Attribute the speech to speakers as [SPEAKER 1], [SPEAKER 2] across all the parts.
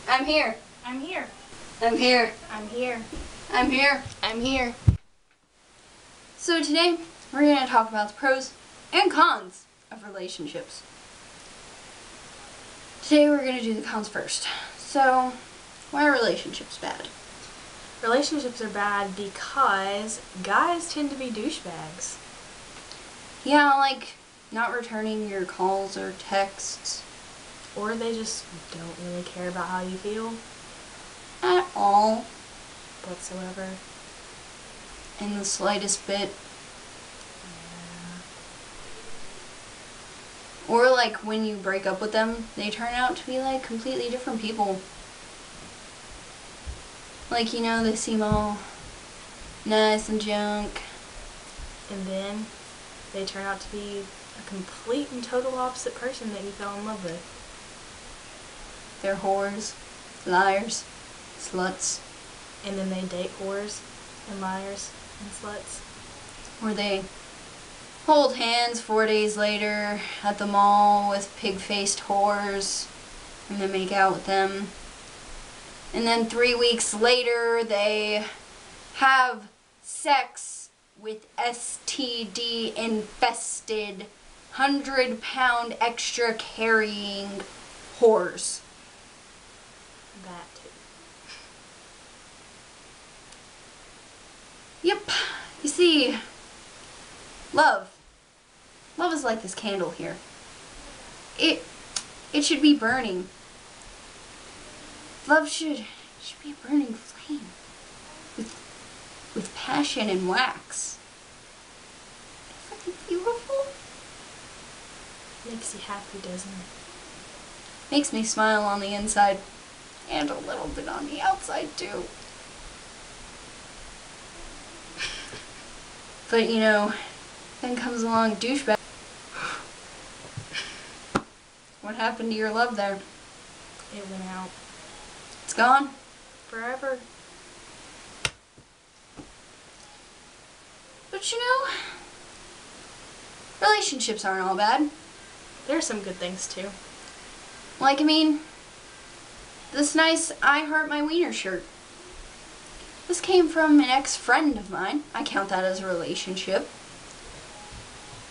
[SPEAKER 1] I'm here.
[SPEAKER 2] I'm here.
[SPEAKER 1] I'm here.
[SPEAKER 2] I'm here.
[SPEAKER 1] I'm here.
[SPEAKER 2] I'm here.
[SPEAKER 1] So today, we're going to talk about the pros and cons of relationships. Today we're going to do the cons first. So, why are relationships bad?
[SPEAKER 2] Relationships are bad because guys tend to be douchebags.
[SPEAKER 1] Yeah, like not returning your calls or texts.
[SPEAKER 2] Or they just don't really care about how you feel
[SPEAKER 1] At all.
[SPEAKER 2] whatsoever.
[SPEAKER 1] In the slightest bit.
[SPEAKER 2] Yeah.
[SPEAKER 1] Or like when you break up with them, they turn out to be like completely different people. Like, you know, they seem all nice and junk.
[SPEAKER 2] And then they turn out to be a complete and total opposite person that you fell in love with.
[SPEAKER 1] They're whores, liars, sluts.
[SPEAKER 2] And then they date whores and liars and sluts.
[SPEAKER 1] Or they hold hands 4 days later at the mall with pig-faced whores and then make out with them. And then 3 weeks later they have sex with STD-infested 100-pound extra carrying whores.
[SPEAKER 2] That too.
[SPEAKER 1] Yep. You see, love is like this candle here. It should be burning. Love should be a burning flame with passion and wax. Isn't it beautiful?
[SPEAKER 2] Makes you happy, doesn't it?
[SPEAKER 1] Makes me smile on the inside and a little bit on the outside too. But you know, then comes along douchebag. What happened to your love there?
[SPEAKER 2] It went out.
[SPEAKER 1] It's gone.
[SPEAKER 2] Forever.
[SPEAKER 1] But you know, relationships aren't all bad.
[SPEAKER 2] There's some good things too.
[SPEAKER 1] Like, I mean, this nice I Heart My Wiener shirt. This came from an ex-friend of mine. I count that as a relationship.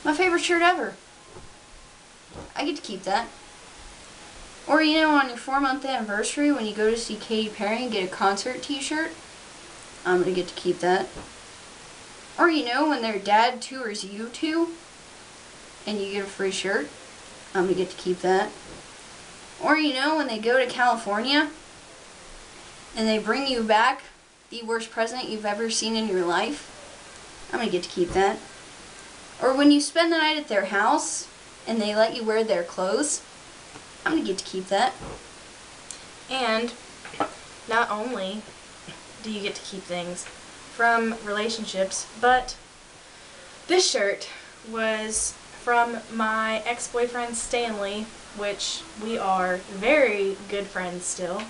[SPEAKER 1] My favorite shirt ever. I get to keep that. Or, you know, on your 4-month anniversary when you go to see Katy Perry and get a concert t-shirt, I'm going to get to keep that. Or, you know, when their dad tours you two and you get a free shirt, I'm going to get to keep that. Or, you know, when they go to California and they bring you back the worst present you've ever seen in your life, I'm going to get to keep that. Or when you spend the night at their house and they let you wear their clothes, I'm going to get to keep that.
[SPEAKER 2] And not only do you get to keep things from relationships, but this shirt was from my ex-boyfriend Stanley, which we are very good friends still.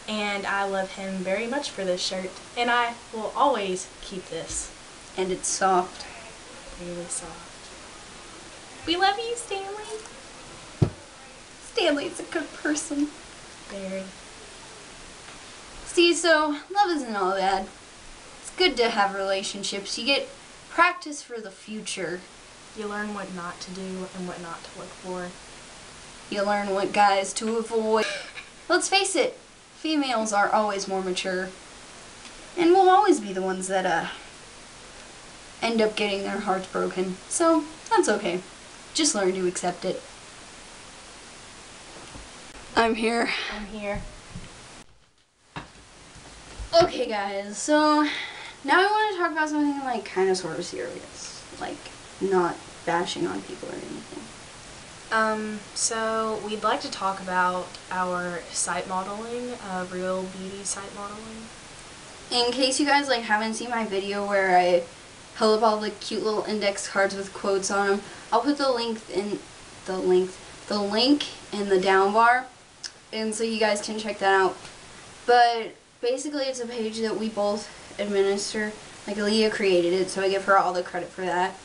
[SPEAKER 2] And I love him very much for this shirt. And I will always keep this.
[SPEAKER 1] And it's soft.
[SPEAKER 2] Really soft. We love you, Stanley.
[SPEAKER 1] Stanley's a good person.
[SPEAKER 2] Very.
[SPEAKER 1] See, so love isn't all bad. It's good to have relationships. You get practice for the future.
[SPEAKER 2] You learn what not to do and what not to look for.
[SPEAKER 1] You learn what guys to avoid. Let's face it, females are always more mature. And will always be the ones that end up getting their hearts broken. So, that's okay. Just learn to accept it. I'm here.
[SPEAKER 2] I'm here.
[SPEAKER 1] Okay guys, so now I want to talk about something like kind of sort of serious. Like not bashing on people or anything.
[SPEAKER 2] So we'd like to talk about our site modeling, Real Beauty site modeling.
[SPEAKER 1] In case you guys like haven't seen my video where I held up all the cute little index cards with quotes on them, I'll put the link in the down bar, and so you guys can check that out. But basically it's a page that we both administer. Like Aleah created it, so I give her all the credit for that.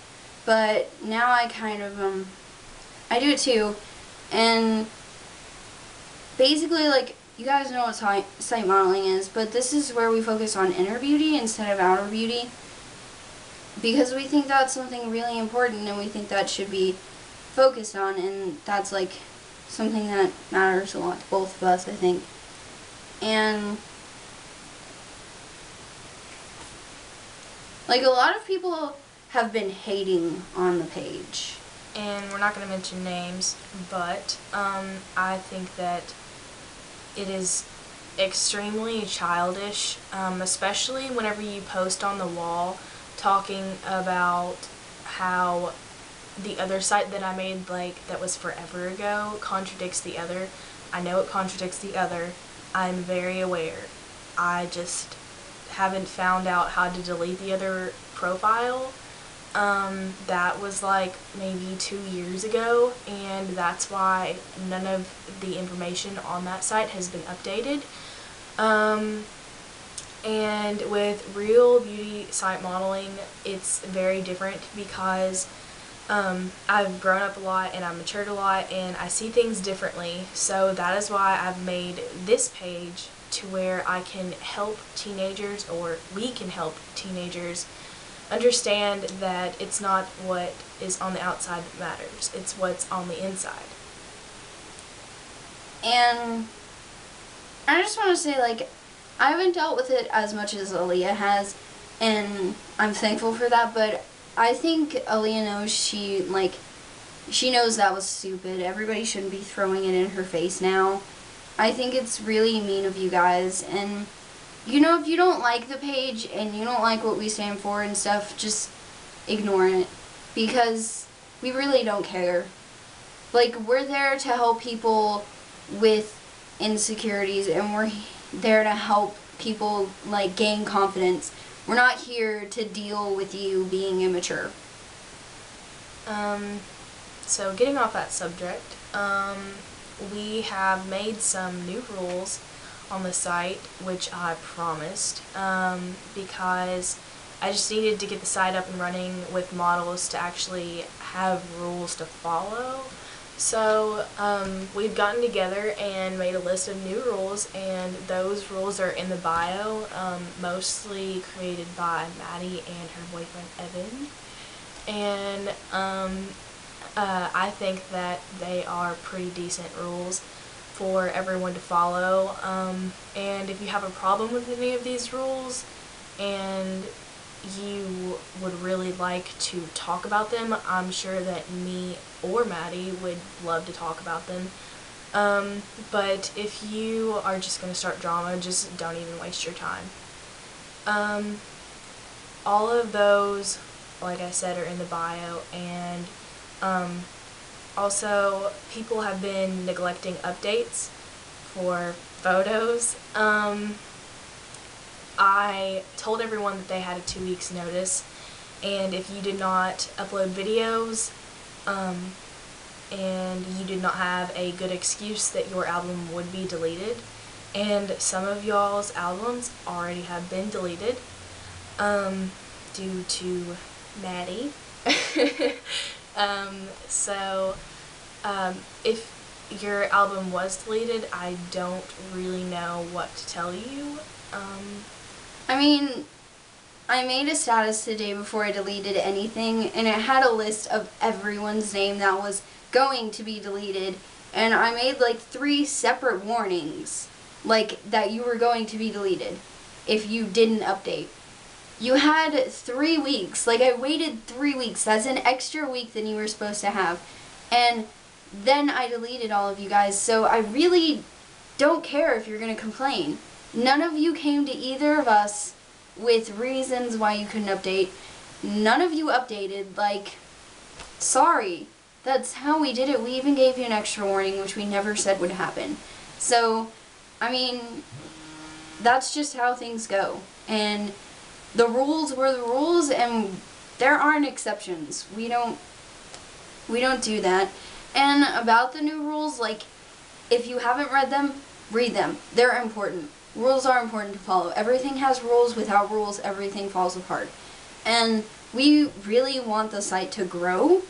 [SPEAKER 1] But now I kind of I do it too, and basically like you guys know what site modeling is, but this is where we focus on inner beauty instead of outer beauty, because we think that's something really important and we think that should be focused on, and that's like something that matters a lot to both of us, I think. And like, a lot of people have been hating on the page.
[SPEAKER 2] And we're not going to mention names, but I think that it is extremely childish, especially whenever you post on the wall talking about how the other site that I made, like, that was forever ago, contradicts the other. I know it contradicts the other. I'm very aware. I just haven't found out how to delete the other profile. That was like maybe 2 years ago, and that's why none of the information on that site has been updated. And with Real Beauty site modeling, it's very different because I've grown up a lot and I've matured a lot and I see things differently. So that is why I've made this page to where I can help teenagers, or we can help teenagers, understand that it's not what is on the outside that matters, it's what's on the inside.
[SPEAKER 1] And I just want to say, like, I haven't dealt with it as much as Aleah has, and I'm thankful for that, but I think Aleah knows she knows that was stupid. Everybody shouldn't be throwing it in her face now. I think it's really mean of you guys, and you know, if you don't like the page and you don't like what we stand for and stuff, just ignore it, because we really don't care. Like, we're there to help people with insecurities, and we're there to help people, like, gain confidence. We're not here to deal with you being immature.
[SPEAKER 2] So getting off that subject, we have made some new rules on the site, which I promised, because I just needed to get the site up and running with models to actually have rules to follow. So we've gotten together and made a list of new rules, and those rules are in the bio, mostly created by Mady and her boyfriend Evan. And I think that they are pretty decent rules for everyone to follow. And if you have a problem with any of these rules and you would really like to talk about them, I'm sure that me or Mady would love to talk about them. But if you are just going to start drama, just don't even waste your time. All of those, like I said, are in the bio, and also people have been neglecting updates for photos. I told everyone that they had a 2 weeks notice, and if you did not upload videos and you did not have a good excuse, that your album would be deleted, and some of y'all's albums already have been deleted due to Mady. So if your album was deleted, I don't really know what to tell you.
[SPEAKER 1] I mean, I made a status the day before I deleted anything, and it had a list of everyone's name that was going to be deleted, and I made like 3 separate warnings, like, that you were going to be deleted if you didn't update. You had 3 weeks, like, I waited 3 weeks, that's an extra week than you were supposed to have, and then I deleted all of you guys, so I really don't care if you're going to complain. None of you came to either of us with reasons why you couldn't update. None of you updated. Like, sorry. That's how we did it. We even gave you an extra warning, which we never said would happen. So, I mean, that's just how things go. And the rules were the rules, and there aren't exceptions. We don't do that. And about the new rules, like, if you haven't read them, read them. They're important. Rules are important to follow. Everything has rules. Without rules, everything falls apart. And we really want the site to grow.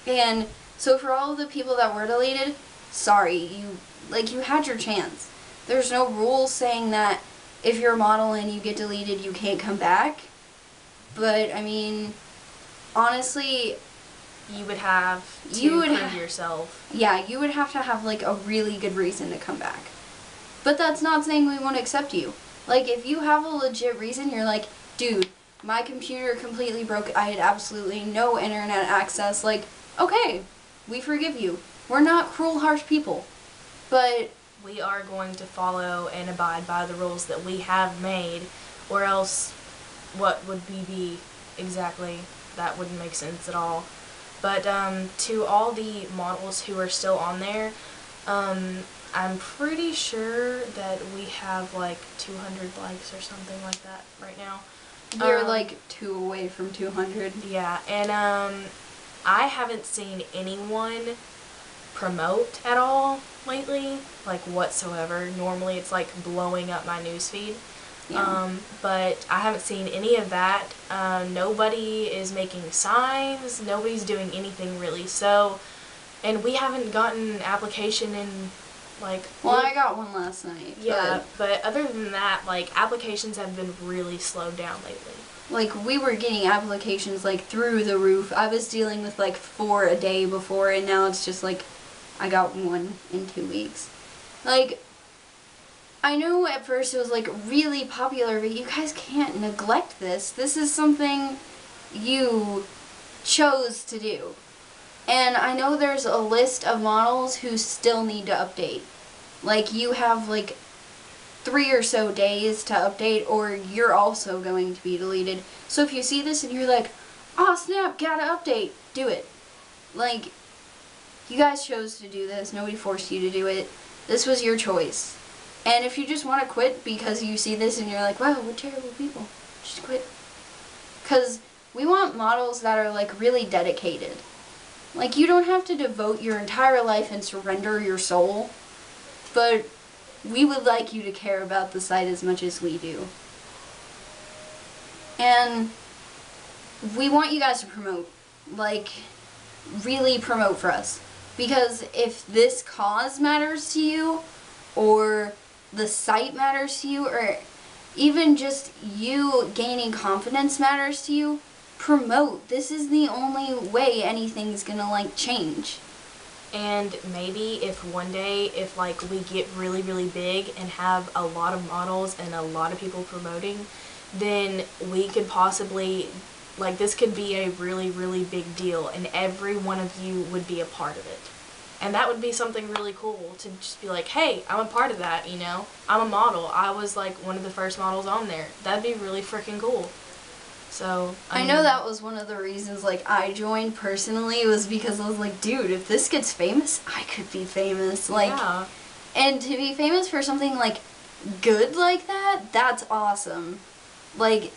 [SPEAKER 1] And so for all of the people that were deleted, sorry, you had your chance. There's no rules saying that if you're a model and you get deleted, you can't come back. But, I mean, honestly,
[SPEAKER 2] you would have to prove yourself.
[SPEAKER 1] Yeah, you would have to have, like, a really good reason to come back. But that's not saying we won't accept you. Like, if you have a legit reason, you're like, dude, my computer completely broke, I had absolutely no internet access, like, okay, we forgive you. We're not cruel, harsh people. But
[SPEAKER 2] we are going to follow and abide by the rules that we have made, or else what would we be exactly? That wouldn't make sense at all. But to all the models who are still on there, I'm pretty sure that we have like 200 likes or something like that right now.
[SPEAKER 1] We're like 2 away from 200.
[SPEAKER 2] Yeah, and I haven't seen anyone promote at all lately, like whatsoever. Normally it's like blowing up my newsfeed.
[SPEAKER 1] Yeah.
[SPEAKER 2] But I haven't seen any of that. Nobody is making signs. Nobody's doing anything really. So, and we haven't gotten an application in like...
[SPEAKER 1] Well, I got one last night.
[SPEAKER 2] Yeah, but other than that, like, applications have been really slowed down lately.
[SPEAKER 1] Like, we were getting applications, like, through the roof. I was dealing with, like, 4 a day before, and now it's just, like, I got 1 in 2 weeks. Like, I know at first it was, like, really popular, but you guys can't neglect this. This is something you chose to do. And I know there's a list of models who still need to update. Like, you have, like, 3 or so days to update, or you're also going to be deleted. So if you see this and you're like, oh snap, gotta update, do it. Like, you guys chose to do this. Nobody forced you to do it. This was your choice. And if you just want to quit because you see this and you're like, wow, what terrible people, just quit. Because we want models that are, like, really dedicated. Like, you don't have to devote your entire life and surrender your soul, but we would like you to care about the site as much as we do. And we want you guys to promote. Like, really promote for us. Because if this cause matters to you, or the site matters to you, or even just you gaining confidence matters to you, promote. This is the only way anything's gonna, like, change.
[SPEAKER 2] And maybe if one day, if like we get really, really big and have a lot of models and a lot of people promoting, then we could possibly, like, this could be a really, really big deal, and every one of you would be a part of it. And that would be something really cool, to just be like, hey, I'm a part of that, you know? I'm a model. I was like one of the first models on there. That'd be really freaking cool. So,
[SPEAKER 1] I know that was one of the reasons, like, I joined personally, was because I was like, dude, if this gets famous, I could be famous. Like,
[SPEAKER 2] yeah.
[SPEAKER 1] And to be famous for something, like, good like that, that's awesome. Like,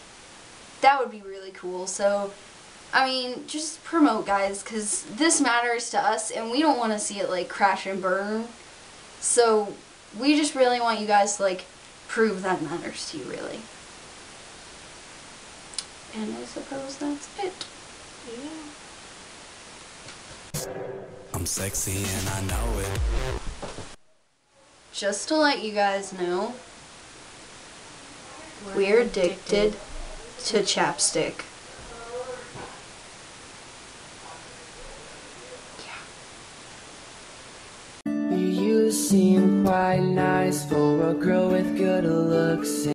[SPEAKER 1] that would be really cool. So, I mean, just promote, guys, because this matters to us, and we don't want to see it, like, crash and burn. So, we just really want you guys to, like, prove that matters to you, really. And I suppose that's it.
[SPEAKER 2] Yeah.
[SPEAKER 3] I'm sexy and I know it.
[SPEAKER 1] Just to let you guys know, we're addicted to Chapstick.
[SPEAKER 4] You seem quite nice for a girl with good looks.